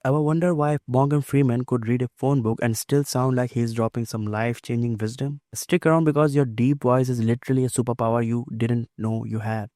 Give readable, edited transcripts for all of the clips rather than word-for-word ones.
Ever wonder why Morgan Freeman could read a phone book and still sound like he's dropping some life-changing wisdom? Stick around because your deep voice is literally a superpower you didn't know you had.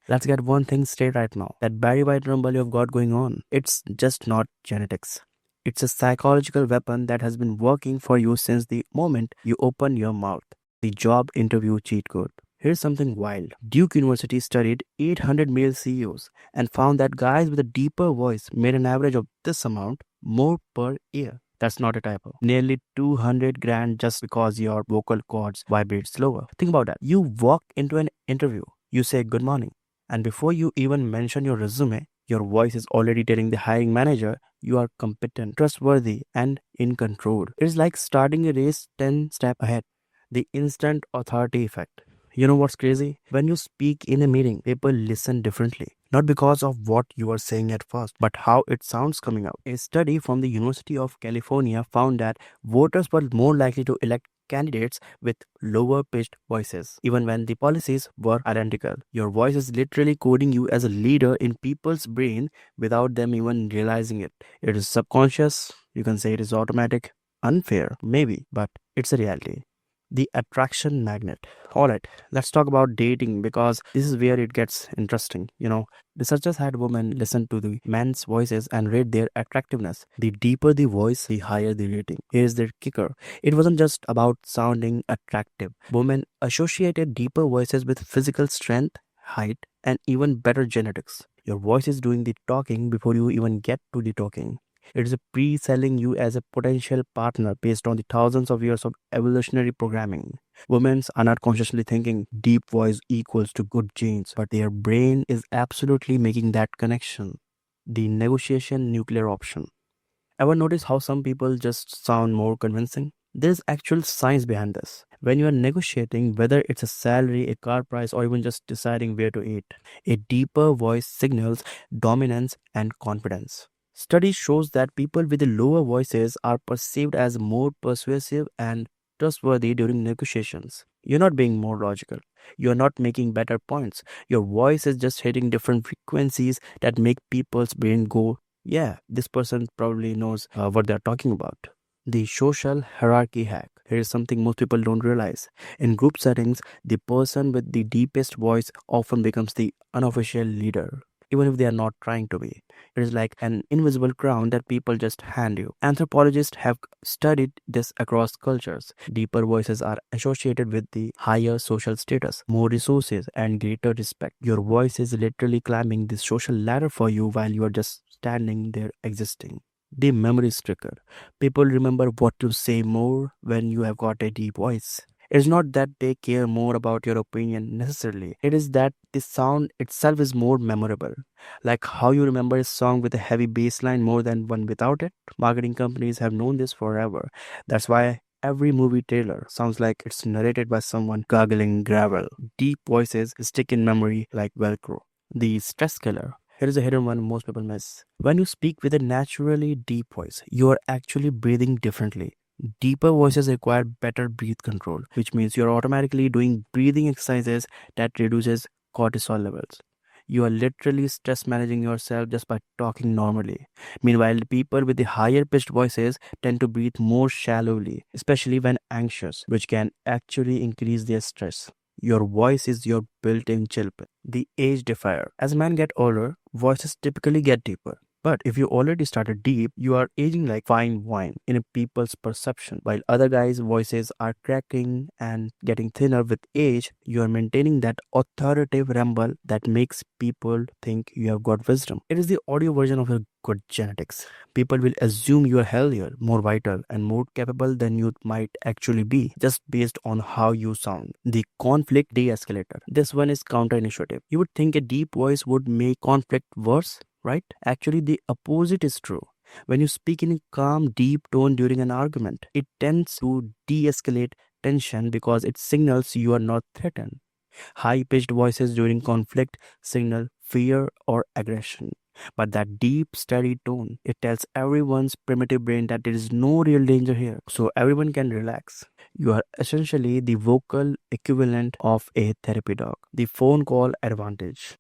Let's get one thing straight right now. That Barry White rumble you've got going on, it's just not genetics. It's a psychological weapon that has been working for you since the moment you open your mouth. The job interview cheat code. Here's something wild. Duke University studied 800 male CEOs and found that guys with a deeper voice made an average of this amount more per year. That's not a typo. Nearly 200 grand just because your vocal cords vibrate slower. Think about that. You walk into an interview, you say good morning, and before you even mention your resume, your voice is already telling the hiring manager you are competent, trustworthy, and in control. It's like starting a race 10 steps ahead. The instant authority effect. You know what's crazy? When you speak in a meeting, people listen differently. Not because of what you are saying at first, but how it sounds coming out. A study from the University of California found that voters were more likely to elect candidates with lower pitched voices, even when the policies were identical. Your voice is literally coding you as a leader in people's brain without them even realizing it. It is subconscious, you can say it is automatic, unfair, maybe, but it's a reality. The attraction magnet. All right, let's talk about dating because this is where it gets interesting. Researchers had women listen to the men's voices and rate their attractiveness. The deeper the voice, the higher the rating. Here's the kicker. It wasn't just about sounding attractive. Women associated deeper voices with physical strength, height, and even better genetics. Your voice is doing the talking before you even get to the talking. It is pre-selling you as a potential partner based on the thousands of years of evolutionary programming. Women are not consciously thinking deep voice equals to good genes, but their brain is absolutely making that connection. The negotiation nuclear option. Ever notice how some people just sound more convincing? There's actual science behind this. When you are negotiating, whether it's a salary, a car price, or even just deciding where to eat, a deeper voice signals dominance and confidence. Study shows that people with the lower voices are perceived as more persuasive and trustworthy during negotiations. You're not being more logical. You're not making better points. Your voice is just hitting different frequencies that make people's brain go, yeah, this person probably knows what they're talking about. The social hierarchy hack. Here is something most people don't realize. In group settings, the person with the deepest voice often becomes the unofficial leader, even if they are not trying to be. It is like an invisible crown that people just hand you. Anthropologists have studied this across cultures. Deeper voices are associated with the higher social status, more resources, and greater respect. Your voice is literally climbing the social ladder for you while you are just standing there existing. The memory is trigger. People remember what to say more when you have got a deep voice. It's not that they care more about your opinion necessarily. It is that the sound itself is more memorable. Like how you remember a song with a heavy bass line more than one without it. Marketing companies have known this forever. That's why every movie trailer sounds like it's narrated by someone gargling gravel. Deep voices stick in memory like Velcro. The stress killer. Here is a hidden one most people miss. When you speak with a naturally deep voice, you are actually breathing differently. Deeper voices require better breath control, which means you're automatically doing breathing exercises that reduces cortisol levels. You are literally stress managing yourself just by talking normally. Meanwhile, people with the higher pitched voices tend to breathe more shallowly, especially when anxious, which can actually increase their stress. Your voice is your built-in chill pill. The age defier. As men get older, voices typically get deeper. But if you already started deep, you are aging like fine wine in a people's perception. While other guys' voices are cracking and getting thinner with age, you are maintaining that authoritative rumble that makes people think you have got wisdom. It is the audio version of your good genetics. People will assume you are healthier, more vital, and more capable than you might actually be, just based on how you sound. The conflict de-escalator. This one is counter-initiative. You would think a deep voice would make conflict worse, right? Actually, the opposite is true. When you speak in a calm, deep tone during an argument, it tends to de-escalate tension because it signals you are not threatened. High-pitched voices during conflict signal fear or aggression. But that deep, steady tone, it tells everyone's primitive brain that there is no real danger here. So everyone can relax. You are essentially the vocal equivalent of a therapy dog. The phone call advantage.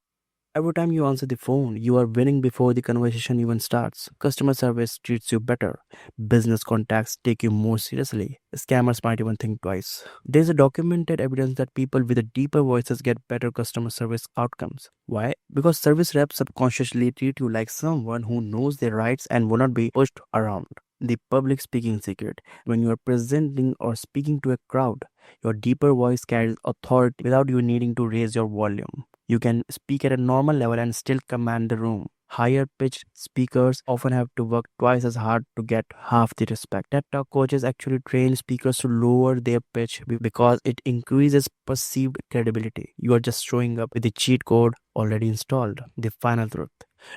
Every time you answer the phone, you are winning before the conversation even starts. Customer service treats you better. Business contacts take you more seriously. Scammers might even think twice. There's a documented evidence that people with a deeper voices get better customer service outcomes. Why? Because service reps subconsciously treat you like someone who knows their rights and will not be pushed around. The public speaking secret. When you are presenting or speaking to a crowd, your deeper voice carries authority without you needing to raise your volume. You can speak at a normal level and still command the room. Higher pitched speakers often have to work twice as hard to get half the respect. TED Talk coaches actually train speakers to lower their pitch because it increases perceived credibility. You are just showing up with the cheat code already installed. The final truth.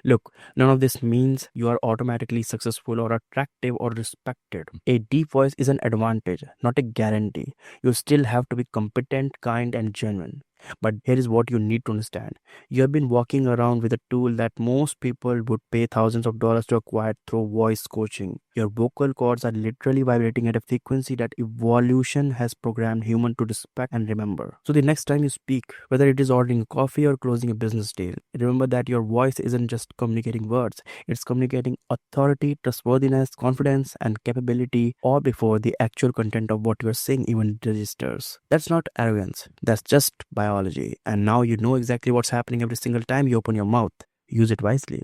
Look, none of this means you are automatically successful or attractive or respected. A deep voice is an advantage, not a guarantee. You still have to be competent, kind, and genuine. But here is what you need to understand. You have been walking around with a tool that most people would pay thousands of dollars to acquire through voice coaching. Your vocal cords are literally vibrating at a frequency that evolution has programmed human to respect and remember. So the next time you speak, whether it is ordering coffee or closing a business deal, remember that your voice isn't just communicating words, it's communicating authority, trustworthiness, confidence, and capability, all before the actual content of what you are saying even registers. That's not arrogance, that's just biology. And now you know exactly what's happening every single time you open your mouth. Use it wisely.